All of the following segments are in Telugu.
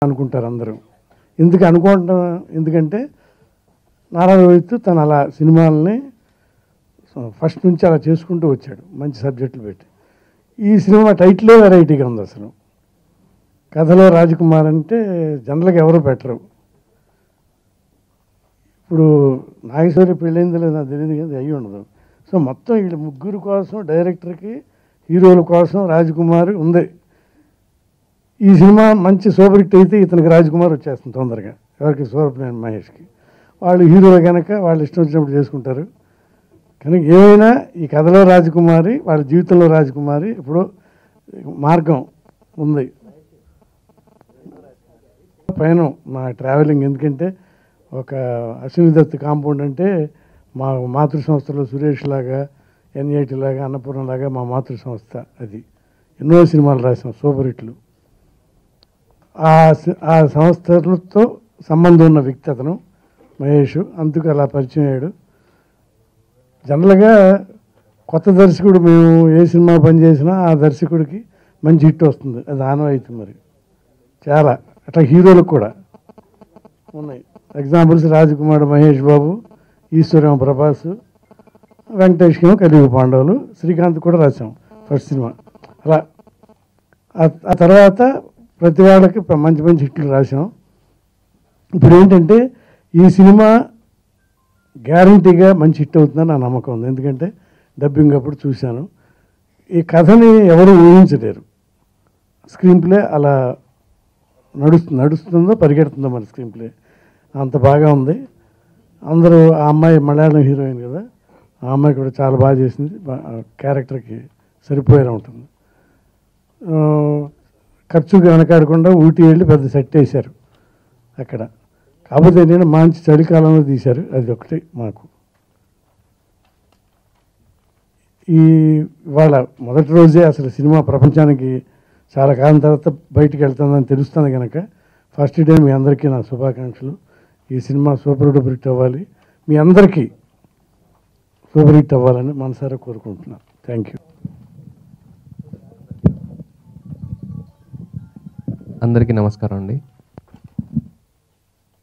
అనుకుంటారు అందరూ. ఎందుకంటే నారా రోహిత్ తను అలా సినిమాలని ఫస్ట్ నుంచి అలా చేసుకుంటూ వచ్చాడు, మంచి సబ్జెక్టులు పెట్టి. ఈ సినిమా టైటిలే వెరైటీగా ఉంది. అసలు కథలో రాజకుమార్ అంటే జనరల్గా ఎవరు పెట్టరు. ఇప్పుడు నాగేశ్వరి పెళ్ళైంది లేదు నాకు తెలియదు, కదా అయ్యి ఉండదు. సో మొత్తం వీళ్ళ ముగ్గురు కోసం, డైరెక్టర్కి, హీరోల కోసం రాజకుమార్ ఉంది. ఈ సినిమా మంచి సూపర్ హిట్ అయితే ఇతనికి రాజకుమార్ వచ్చేస్తుంది తొందరగా. ఎవరికి? సూరప్రకాష్ మహేష్కి. వాళ్ళు హీరోలు కనుక వాళ్ళు ఇష్టం వచ్చినప్పుడు చేసుకుంటారు. కనుక ఏమైనా ఈ కథలో రాజకుమారి, వాళ్ళ జీవితంలో రాజకుమారి ఇప్పుడు మార్గం ఉంది. పైన మా ట్రావెలింగ్, ఎందుకంటే ఒక అశ్విని దత్ కాంపౌండ్ అంటే మా మాతృ సంస్థలో సురేష్ లాగా, ఎన్ఐటి లాగా, అన్నపూర్ణ లాగా మా మాతృ సంస్థ. అది ఎన్నో సినిమాలు రాసాం, సూపర్ హిట్లు. ఆ సంస్థలతో సంబంధం ఉన్న వ్యక్తి అతను మహేష్. అందుకు అలా పరిచయం అయ్యాడు. జనరల్గా కొత్త దర్శకుడు మేము ఏ సినిమా పనిచేసినా ఆ దర్శకుడికి మంచి హిట్ వస్తుంది, అది ఆనవాయితీ. మరి చాలా అట్లా హీరోలకు కూడా ఉన్నాయి ఎగ్జాంపుల్స్. రాజకుమార్ మహేష్ బాబు, ఈశ్వరం ప్రభాస్, వెంకటేష్కేమో కలియుగ పాండవులు, శ్రీకాంత్ కూడా రాసాం ఫస్ట్ సినిమా. అలా ఆ తర్వాత ప్రతి వాళ్ళకి మంచి మంచి హిట్లు రాసాం. ఇప్పుడు ఏంటంటే ఈ సినిమా గ్యారంటీగా మంచి హిట్ అవుతుందని నా నమ్మకం ఉంది. ఎందుకంటే డబ్బింగ్ అప్పుడు చూశాను. ఈ కథని ఎవరు ఊహించలేరు. స్క్రీన్ ప్లే అలా నడుస్తుందో పరిగెడుతుందో మరి స్క్రీన్ ప్లే అంత బాగా ఉంది. అందరూ ఆ అమ్మాయి మలయాళం హీరోయిన్ కదా, ఆ అమ్మాయి కూడా చాలా బాగా చేసింది. క్యారెక్టర్కి సరిపోయేలా ఉంటుంది. ఖర్చుకి వెనకాడకుండా ఊటీ వెళ్ళి పెద్ద సెట్ వేశారు అక్కడ. కాకపోతే నేను మంచి చలికాలంలో తీశారు, అది ఒకటి మాకు. ఇవాళ మొదటి రోజే అసలు సినిమా ప్రపంచానికి చాలా కాలం తర్వాత బయటికి వెళ్తుందని తెలుస్తుంది కనుక ఫస్ట్ డే మీ అందరికీ నా శుభాకాంక్షలు. ఈ సినిమా సూపర్ డూపర్ హిట్ అవ్వాలి, మీ అందరికీ సూపర్ హిట్ అవ్వాలని మనసారా కోరుకుంటున్నాను. Thank you. అందరికీ నమస్కారం అండి.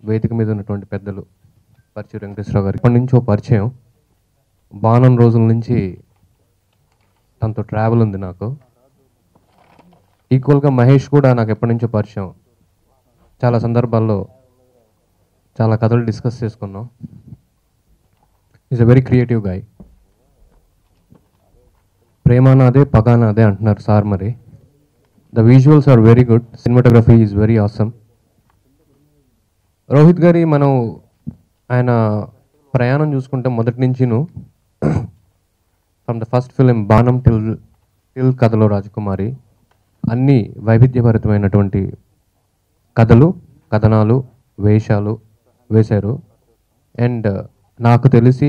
వేదిక మీద ఉన్నటువంటి పెద్దలు, పరిచయం వెంకటేశ్వరరావు గారు ఇప్పటి నుంచో పరిచయం. బాణం రోజుల నుంచి తనతో ట్రావెల్ ఉంది నాకు. ఈక్వల్గా మహేష్ కూడా నాకు ఎప్పటి నుంచో పరిచయం. చాలా సందర్భాల్లో చాలా కథలు డిస్కస్ చేసుకున్నాం. Is a very creative guy. ప్రేమానాదే పగానాదే అంటున్నారు సార్. మరి the visuals are very good, cinematography is very awesome. Rohit గారి మనం ఆయన ప్రయాణం చూసుకుంటే మొదటి నుంచిను from the first film Baanam till Kathalo Rajakumari అన్ని వైవిధ్యభరితమైనటువంటి కథలు, కథనాలు, వేషాలు వేశారు. అండ్ నాకు తెలిసి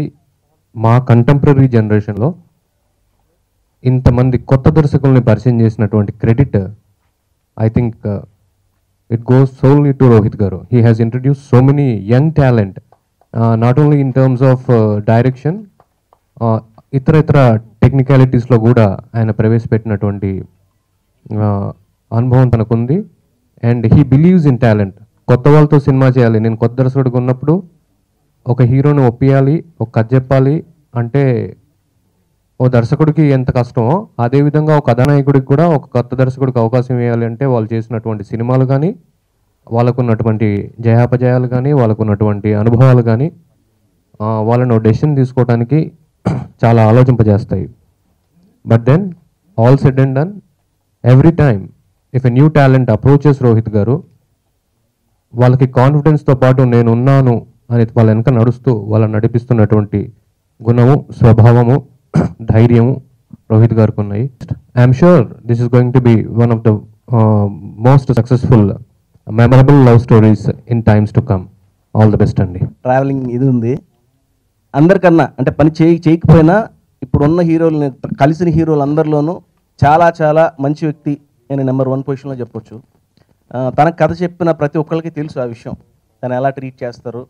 మా కంటెంపరీ జనరేషన్లో ఇంతమంది కొత్త దర్శకుల్ని పరిచయం చేసినటువంటి credit I think it goes solely to Rohit garu. He has introduced so many young talent, not only in terms of direction, ఇతర టెక్నికాలిటీస్లో కూడా ఆయన ప్రవేశపెట్టినటువంటి అనుభవం తనకుంది. And he believes in talent. కొత్త వాళ్ళతో సినిమా చేయాలి. నేను కొత్త దర్శకుడిగా ఉన్నప్పుడు ఒక హీరోని ఒప్పియాలి, ఒక కథ చెప్పాలి అంటే ఓ దర్శకుడికి ఎంత కష్టమో అదేవిధంగా ఒక కథానాయకుడికి కూడా ఒక కొత్త దర్శకుడికి అవకాశం ఇవ్వాలి అంటే వాళ్ళు చేసినటువంటి సినిమాలు కానీ, వాళ్ళకున్నటువంటి జయాపజయాలు కానీ, వాళ్ళకున్నటువంటి అనుభవాలు కానీ వాళ్ళను డెసిషన్ తీసుకోవడానికి చాలా ఆలోచింపజేస్తాయి. But then all said and done, every time if a new talent approaches Rohit గారు, వాళ్ళకి కాన్ఫిడెన్స్తో పాటు నేనున్నాను అని వాళ్ళ వెనక నడుస్తూ వాళ్ళని నడిపిస్తున్నటువంటి గుణము, స్వభావము, ధైర్యము రోహిత్ గారికి ఉన్నాయి. I'm sure this is going to be one of the most successful memorable love stories in times to come. All the best అండి. ట్రావెలింగ్ ఇది ఉంది అందరికన్నా, అంటే పని చేయకపోయినా ఇప్పుడున్న హీరోలని కలిసిన హీరోలు అందరిలోనూ చాలా చాలా మంచి వ్యక్తి నేను నెంబర్ 1 పొజిషన్లో చెప్పొచ్చు. తనకు కథ చెప్పిన ప్రతి ఒక్కరికి తెలుసు ఆ విషయం, తను ఎలా ట్రీట్ చేస్తారు,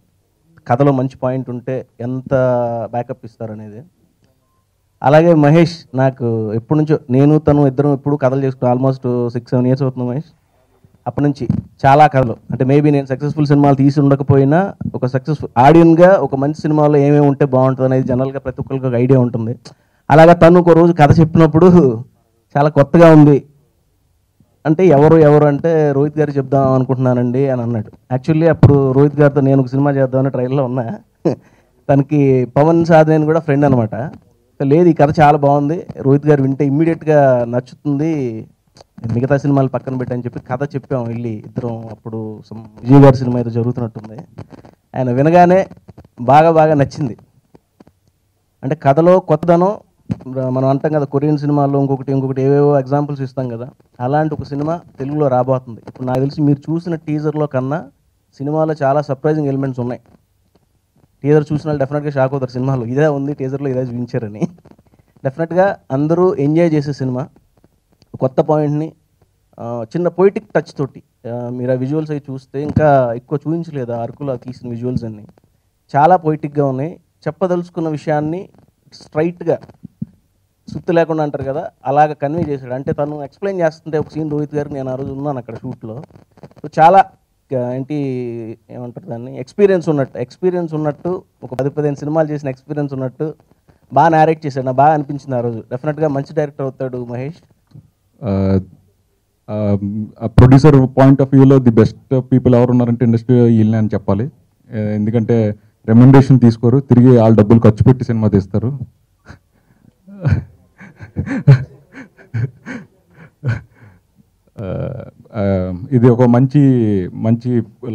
కథలో మంచి పాయింట్ ఉంటే ఎంత బ్యాకప్ ఇస్తారు అనేది. అలాగే మహేష్ నాకు ఎప్పటి నుంచో నేను తను ఇద్దరం ఎప్పుడు కథలు చేసుకున్నాం. ఆల్మోస్ట్ 6-7 ఇయర్స్ అవుతుంది మహేష్. అప్పటి నుంచి చాలా కథలు, అంటే మేబీ నేను సక్సెస్ఫుల్ సినిమాలు తీసి ఉండకపోయినా ఒక సక్సెస్ఫుల్ ఆడియన్గా ఒక మంచి సినిమాలో ఏమేమి ఉంటే బాగుంటుంది అనేది జనరల్గా ప్రతి ఒక్కరికి ఒక ఐడియా ఉంటుంది. అలాగా తను ఒక రోజు కథ చెప్పినప్పుడు చాలా కొత్తగా ఉంది అంటే ఎవరు అంటే రోహిత్ గారు చెప్దాం అనుకుంటున్నానండి అని అన్నాడు. యాక్చువల్లీ అప్పుడు రోహిత్ గారితో నేను ఒక సినిమా చేద్దామని ట్రైల్లో ఉన్నా. తనకి పవన్ సాధనేని కూడా ఫ్రెండ్ అనమాట. లేదు ఈ కథ చాలా బాగుంది, రోహిత్ గారు వింటే ఇమ్మీడియట్గా నచ్చుతుంది, మిగతా సినిమాలు పక్కన పెట్టని చెప్పి కథ చెప్పాము వెళ్ళి ఇద్దరం. అప్పుడు విజయ్ గారి సినిమా ఏదో జరుగుతున్నట్టుంది. ఆయన వినగానే బాగా నచ్చింది. అంటే కథలో కొత్తదనం, మనం అంటాం కదా కొరియన్ సినిమాల్లో ఇంకొకటి ఏవేవో ఎగ్జాంపుల్స్ ఇస్తాం కదా, అలాంటి ఒక సినిమా తెలుగులో రాబోతుంది. ఇప్పుడు నాకు తెలిసి మీరు చూసిన టీజర్లో కన్నా సినిమాలో చాలా సర్ప్రైజింగ్ ఎలిమెంట్స్ ఉన్నాయి. టీజర్ చూసిన వాళ్ళు డెఫినెట్గా షాక్ అవుతారు, సినిమాలో ఇదే ఉంది టీజర్లో ఇదే చూపించారని. డెఫినెట్గా అందరూ ఎంజాయ్ చేసే సినిమా. కొత్త పాయింట్ని చిన్న పొయిటిక్ టచ్ తోటి మీరు ఆ విజువల్స్ అవి చూస్తే ఇంకా ఎక్కువ చూపించలేదు. అరకులో తీసిన విజువల్స్ అన్నీ చాలా పొయిటిక్గా ఉన్నాయి. చెప్పదలుచుకున్న విషయాన్ని స్ట్రైట్గా సుత్తి లేకుండా అంటారు కదా, అలాగ కన్వే చేశాడు. అంటే తను ఎక్స్ప్లెయిన్ చేస్తుంటే ఒక సీన్ రోహిత్ గారు నేను ఆ రోజు ఉన్నాను అక్కడ షూట్లో. సో చాలా ఏంటి ఏమంటారు దాన్ని, ఎక్స్పీరియన్స్ ఉన్నట్టు ఒక 10-15 సినిమాలు చేసిన ఎక్స్పీరియన్స్ ఉన్నట్టు బాగా నేరేట్ చేశాడు. నాకు బాగా అనిపించింది ఆ రోజు. డెఫినెట్గా మంచి డైరెక్టర్ అవుతాడు మహేష్. ప్రొడ్యూసర్ పాయింట్ ఆఫ్ వ్యూలో ది బెస్ట్ పీపుల్ ఎవరు ఉన్నారంటే ఇండస్ట్రీలో వీళ్ళని అని చెప్పాలి. ఎందుకంటే రెమ్యునరేషన్ తీసుకోరు, తిరిగి వాళ్ళ డబ్బులు ఖర్చు పెట్టి సినిమా తీస్తారు. ఇది ఒక మంచి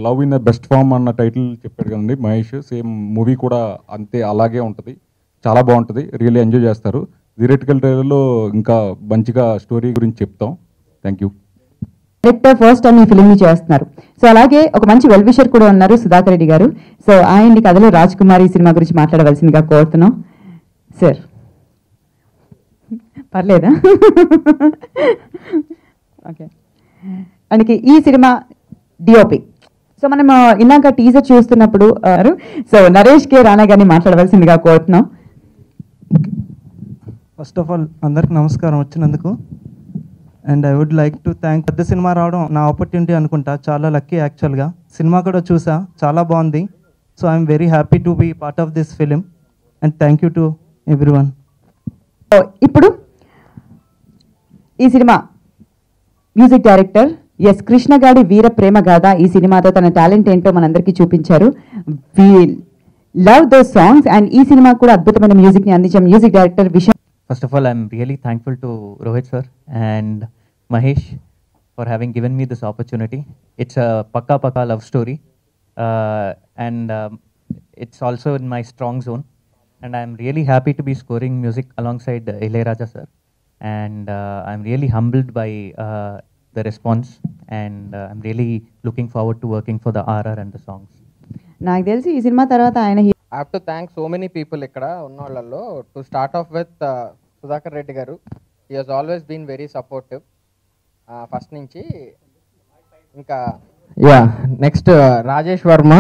love in the best form అన్న టైటిల్ చెప్పాడు కదండి మహేష్. సేమ్ మూవీ కూడా అంతే అలాగే ఉంటుంది, చాలా బాగుంటుంది, రియల్లీ ఎంజాయ్ చేస్తారు. థియరిటికల్ ట్రైలర్లో ఇంకా మంచిగా స్టోరీ గురించి చెప్తాం. Thank you. Director first time ఈ ఫిల్మ్ ని చేస్తున్నారు. సో అలాగే ఒక మంచి వెల్ విషర్ కూడా ఉన్నారు సుధాకర్ రెడ్డి గారు. సో ఆయన్ని కథలో రాజ్ కుమార్ ఈ సినిమా గురించి మాట్లాడవలసిందిగా కోరుతున్నాం సార్. పర్లేదా? ఓకే. మనకి ఈ సినిమా డిఓపి. సో మనం ఇందాక టీజర్ చూస్తున్నప్పుడు సో నరేష్ కే రాణా గారిని మాట్లాడవలసిందిగా కోరుతున్నాం. ఫస్ట్ ఆఫ్ ఆల్ అందరికి నమస్కారం వచ్చినందుకు. And I would like to thank, పెద్ద సినిమా రావడం నా ఆపర్చునిటీ అనుకుంటా, చాలా లక్కీ యాక్చువల్గా. సినిమా కూడా చూసా, చాలా బాగుంది. So I'm very happy to be part of this film and thank you to everyone. ఇప్పుడు ఈ cinema music director yes Krishnagadi Veera Prema Gadha ఈ సినిమాతో తన టాలెంట్ ఏంటో మనందరికీ చూపించారు. We love those songs and ఈ సినిమా కూడా అద్భుతమైన మ్యూజిక్ ని అందించాం music director Vishal. First of all, I'm really thankful to Rohit sir and Mahesh for having given me this opportunity. It's a pakka love story and it's also in my strong zone. And I'm really happy to be scoring music alongside Ilayaraja sir. And I'm really humbled by the response and I'm really looking forward to working for the RR and the songs. నాకు తెలిసి ఈ సినిమా తర్వాత ఆయన I have to thank so many people ఇక్కడ ఉన్న వాళ్ళల్లో. To start off with Sudhakar Reddy గారు. He has always been very supportive first నుంచి. ఇంకా నెక్స్ట్ రాజేష్ వర్మ,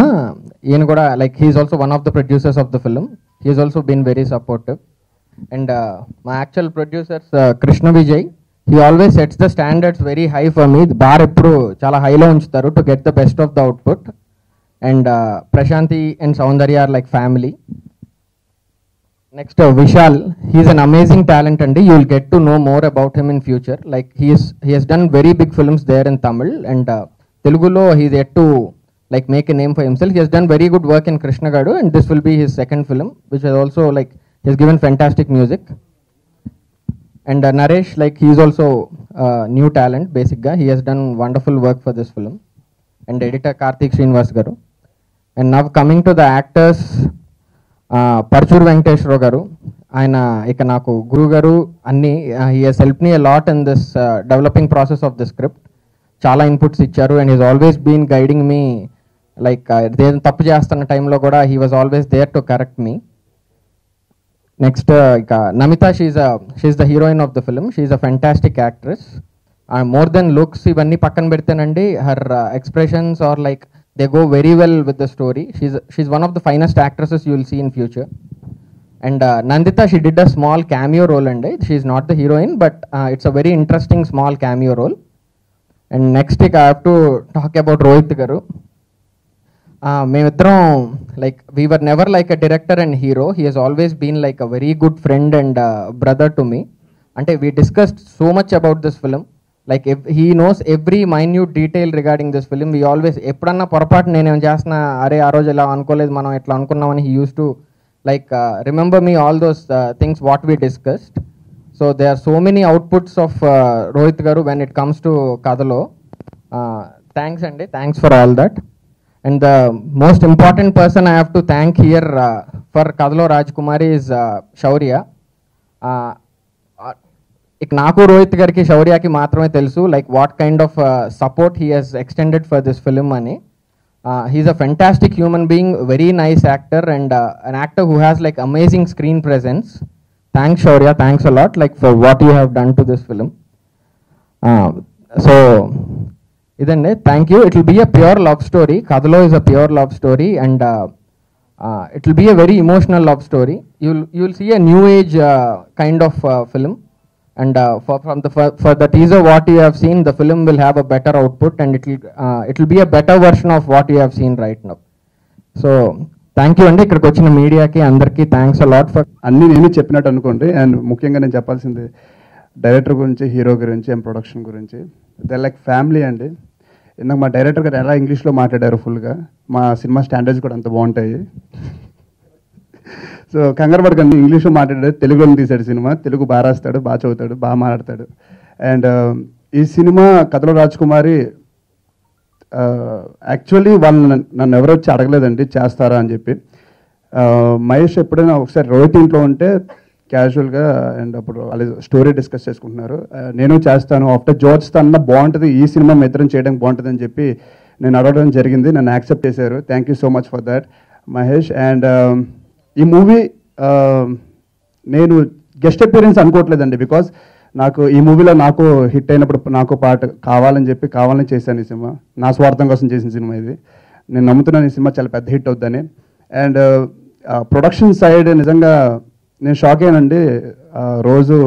ఈయన కూడా like he's also one of the producers of the film. He's also been very supportive. And మా actual producers Krishna Vijay, he always sets the standards very high for me. Bar ఎప్పుడు చాలా హైలో ఉంచుతారు to get the best of the output. And Prashanti and Saundarya are like family. Next Vishal, he is an amazing talent and you will get to know more about him in future. Like he has done very big films there in Tamil and Telugulo he is yet to like make a name for himself. He has done very good work in Krishnagadu and this will be his second film, which is also like he has given fantastic music. And Naresh, like he is also new talent basically. He has done wonderful work for this film. And editor Karthik Srinivas garu. And now coming to the actors, Parchur Venkateshwara garu, ఆయన ఇక నాకు గురువు గారు అన్ని, he has help me a lot in this developing process of the script. చాలా ఇన్పుట్స్ ఇచ్చారు and he's always been guiding me. Like ఏదైనా తప్పు చేస్తున్న టైంలో కూడా he was always there to correct me. Next ఇక Namitha, she's the heroine of the film. She's a fantastic actress. More than looks ఇవన్నీ పక్కన పెడితేనండి, her expressions are like they go very well with the story. She's one of the finest actresses you will see in future. And Nandita, she did a small cameo role and she's not the heroine, but it's a very interesting small cameo role. And next week I have to talk about Rohit garu. మేమిద్దరం like we were never like a director and hero. He has always been like a very good friend and brother to me. అంటే we discussed so much about this film. Like he knows every minute detail regarding this film. We always ఎప్పుడన్నా పొరపాటు నేనేం చేస్తున్నా అరే ఆ రోజు ఇలా అనుకోలేదు మనం ఎట్లా అనుకున్నామని he used to like remember me all those things what we discussed. So there are so many outputs of Rohit garu when it comes to Kadalo. Thanks and thanks for all that. And the most important person I have to thank here for Kadalo Rajkumari is Shaurya. నాకు రోహిత్ గారికి శౌర్యకి మాత్రమే తెలుసు like what kind of support he has extended for this film అని. He's a fantastic human being, very nice actor, and an actor who has like amazing screen presence. Thanks Shaurya, thanks a lot like for what you have done to this film. So idande, thank you. It will be a pure love story. Kadalo is a pure love story, and it will be a very emotional love story. You will see a new age kind of film. And for the teaser what you have seen, the film will have a better output, and it will be a better version of what you have seen right now. So thank you అండి. ఇక్కడికి వచ్చిన మీడియాకి అందరికీ థ్యాంక్స్ అ లాట్ ఫర్ అన్నీ నేను చెప్పినట్టు అనుకోండి. అండ్ ముఖ్యంగా నేను చెప్పాల్సింది డైరెక్టర్ గురించి, హీరో గురించి, అండ్ ప్రొడక్షన్ గురించి. దే లైక్ ఫ్యామిలీ అండి. ఇందాక మా డైరెక్టర్ గారు ఎలా ఇంగ్లీష్లో మాట్లాడారు ఫుల్గా, మా సినిమా స్టాండర్డ్స్ కూడా అంత బాగుంటాయి. సో కంగారు పడకండి, ఇంగ్లీష్లో మాట్లాడాడు, తెలుగులో తీశాడు సినిమా. తెలుగు బాగా రాస్తాడు, బాగా చదువుతాడు, బాగా మాట్లాడతాడు. అండ్ ఈ సినిమా కథలో రాజ్కుమారి యాక్చువల్లీ వాళ్ళు నన్ను ఎవరు వచ్చి అడగలేదండి చేస్తారా అని చెప్పి. మహేష్ ఎప్పుడైనా ఒకసారి రోహిత్ ఇంట్లో ఉంటే క్యాజువల్గా అండ్ అప్పుడు వాళ్ళు స్టోరీ డిస్కస్ చేసుకుంటున్నారు. నేను చేస్తాను, ఆఫ్టర్ జార్జ్ అన్న బాగుంటుంది, ఈ సినిమా మిత్రం చేయడానికి బాగుంటుంది అని చెప్పి నేను అడగడం జరిగింది. నన్ను యాక్సెప్ట్ చేశారు. Thank you so much for that Mahesh. And ఈ మూవీ నేను గెస్ట్ అపియరెన్స్ అనుకోవట్లేదండి, బికాజ్ నాకు ఈ మూవీలో నాకు హిట్ అయినప్పుడు నాకు పాట కావాలని చెప్పి కావాలని చేశాను. ఈ సినిమా నా స్వార్థం కోసం చేసిన సినిమా ఇది. నేను నమ్ముతున్నాను ఈ సినిమా చాలా పెద్ద హిట్ అవుద్దని. అండ్ ప్రొడక్షన్ సైడ్ నిజంగా నేను షాక్ అయ్యానండి. రోజు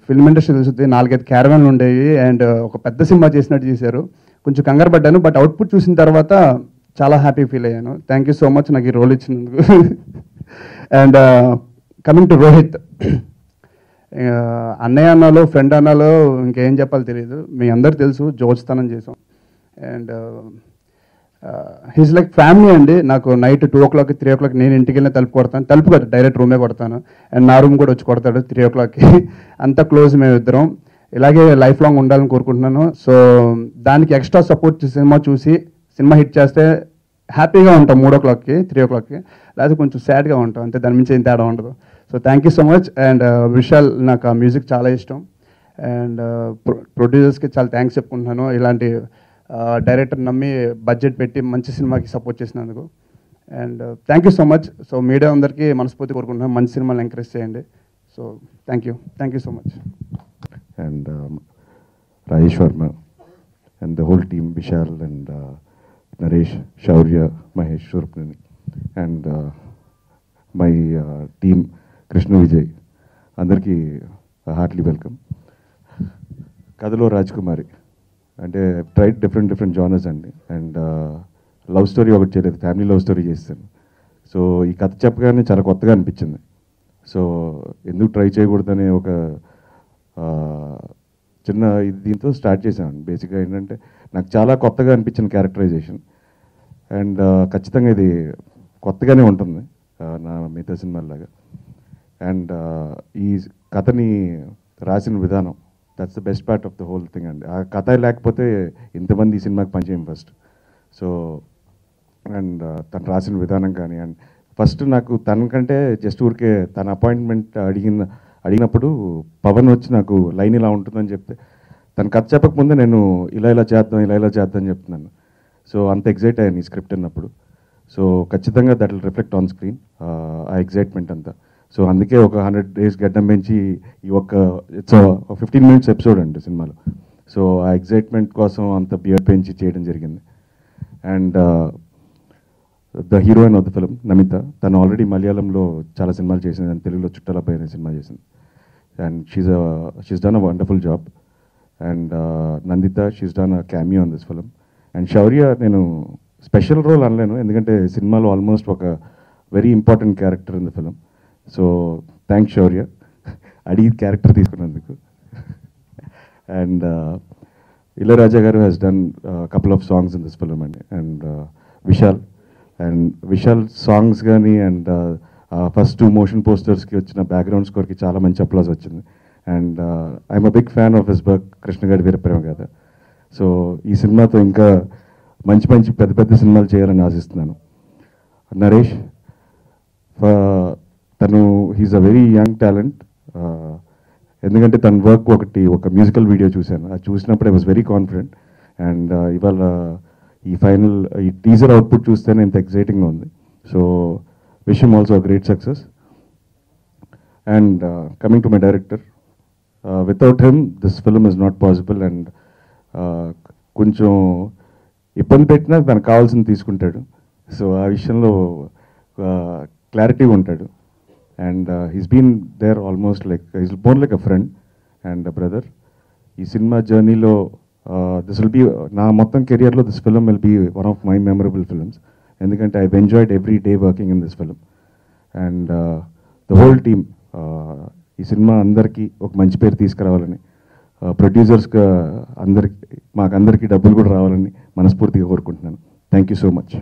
ఫిల్మ్ ఇండస్ట్రీ తెలుస్తుంది, 4-5 క్యారవాన్లు ఉండేవి అండ్ ఒక పెద్ద సినిమా చేసినట్టు చేశారు. కొంచెం కంగారు పడ్డాను, బట్ అవుట్పుట్ చూసిన తర్వాత చాలా హ్యాపీ ఫీల్ అయ్యాను. థ్యాంక్ యూ సో మచ్ నాకు ఈ రోల్ ఇచ్చినందుకు. అండ్ కమింగ్ టు రోహిత్, అన్నయ్య అన్నాలో ఫ్రెండ్ అన్నాలో ఇంకేం చెప్పాలో తెలియదు. మీ అందరు తెలుసు జోజ్తనం చేసాం. అండ్ హీస్ లైక్ ఫ్యామిలీ అండి. నాకు నైట్ 2 o'clock 3 o'clock నేను ఇంటికి వెళ్ళిన తలుపు కొడతాను, తలుపు కాదు డైరెక్ట్ రూమే కొడతాను. అండ్ నా రూమ్ కూడా వచ్చి కొడతాడు 3 o'clockకి. అంత క్లోజ్ మేము ఇద్దరం. ఇలాగే లైఫ్ లాంగ్ ఉండాలని కోరుకుంటున్నాను. సో దానికి ఎక్స్ట్రా సపోర్ట్ సినిమా చూసి సినిమా హిట్ చేస్తే హ్యాపీగా ఉంటాం 3 o'clockకి 3 o'clockకి, లేకపోతే కొంచెం సాడ్గా ఉంటాం అంతే, దాని మించి ఏం తేడా ఉండదు. So thank you so much. And Vishal, నాకు ఆ మ్యూజిక్ చాలా ఇష్టం. అండ్ ప్రొడ్యూసర్స్కి చాలా థ్యాంక్స్ చెప్పుకుంటున్నాను, ఇలాంటి డైరెక్టర్ నమ్మి బడ్జెట్ పెట్టి మంచి సినిమాకి సపోర్ట్ చేసినందుకు. And thank you so much. So media అందరికీ మనస్ఫూర్తి కోరుకుంటున్నాను, మంచి సినిమాలు ఎంకరేజ్ చేయండి. So thank you so much. And Rajesh Verma and the whole team, Vishal and Naresh, Shaurya, Mahesh, Shurpnani, and my team, Krishna Vijay, andarki heartily welcome. Kadalo Rajkumari, and I've tried different genres and love story ఒకటి చేయలేదు, ఫ్యామిలీ లవ్ స్టోరీ చేస్తాను. సో ఈ కథ చెప్పగానే చాలా కొత్తగా అనిపించింది. సో ఎందుకు ట్రై చేయకూడదనే ఒక చిన్న దీంతో స్టార్ట్ చేశాను. బేసిక్గా ఏంటంటే నాకు చాలా కొత్తగా అనిపించిన క్యారెక్టరైజేషన్, అండ్ ఖచ్చితంగా ఇది కొత్తగానే ఉంటుంది నా మిగతా సినిమాలాగా. అండ్ ఈ కథని రాసిన విధానం, that's the best part of the whole thing అండి. ఆ కథ లేకపోతే ఇంతమంది ఈ సినిమాకి పనిచేయం ఫస్ట్. సో అండ్ తను రాసిన విధానం కానీ, అండ్ ఫస్ట్ నాకు తనకంటే జస్ట్ ఊరికే తన అపాయింట్మెంట్ అడిగినప్పుడు పవన్ వచ్చి నాకు లైన్ ఇలా ఉంటుందని చెప్తే, తను కథ చెప్పకముందే నేను ఇలా చేద్దాం అని చెప్తున్నాను. సో అంత ఎగ్జైట్ అయ్యాను ఈ స్క్రిప్ట్ అన్నప్పుడు. సో ఖచ్చితంగా that will reflect on screen ఆ ఎగ్జైట్మెంట్ అంతా. సో అందుకే ఒక 100 days గడ్డం పెంచి ఈ ఒక ఇట్స్ 15 minutes ఎపిసోడ్ అండి సినిమాలో. సో ఆ ఎగ్జైట్మెంట్ కోసం అంత బియర్ పెంచి చేయడం జరిగింది. And the heroine of the film Namitha. తను ఆల్రెడీ మలయాళంలో చాలా సినిమాలు చేసింది అండ్ తెలుగులో చుట్టాలపై అనే సినిమా చేసింది. And she's done a wonderful job. And Nanditha, she's done a cameo on this film. And Shourya నేను స్పెషల్ రోల్ అనలేను, ఎందుకంటే సినిమాలో ఆల్మోస్ట్ ఒక very important character in the film. So thanks Shourya అడిగి క్యారెక్టర్ తీసుకున్నందుకు. అండ్ ఇళయరాజా గారు has done couple of songs in this film అండి. అండ్ విశాల్ సాంగ్స్ కానీ అండ్ ఫస్ట్ 2 మోషన్ పోస్టర్స్కి వచ్చిన బ్యాక్గ్రౌండ్ స్కోర్కి చాలా మంచి అప్లాజ్ వచ్చింది. And I'm a big fan of his work, Krishnagadi Veeraprema Gadha. So ఈ సినిమాతో ఇంకా మంచి మంచి పెద్ద పెద్ద సినిమాలు చేయాలని ఆశిస్తున్నాను. నరేష్, తను he's a very young talent. ఎందుకంటే తన వర్క్ ఒక మ్యూజికల్ వీడియో చూశాను, అది చూసినప్పుడు I was very confident. And ఇవాళ ఈ టీజర్ అవుట్పుట్ చూస్తేనే ఇంత ఎక్సైటింగ్గా ఉంది. So wish him also great success. And coming to my director, without him this film is not possible. And కొంచెం ఇబ్బంది పెట్టినా తనకు కావాల్సింది తీసుకుంటాడు. సో ఆ విషయంలో క్లారిటీగా ఉంటాడు. And he's been there almost like he's born like a friend and a brother. ఈ సినిమా జర్నీలో దిస్ విల్ బీ నా మొత్తం కెరియర్లో this film will be one of my memorable films. ఎందుకంటే I enjoyed every day working in this film. And the whole team ఈ సినిమా అందరికీ ఒక మంచి పేరు తీసుకురావాలని, ప్రొడ్యూసర్స్గా మాకందరికీ డబ్బులు కూడా రావాలని మనస్ఫూర్తిగా కోరుకుంటున్నాను. Thank you so much.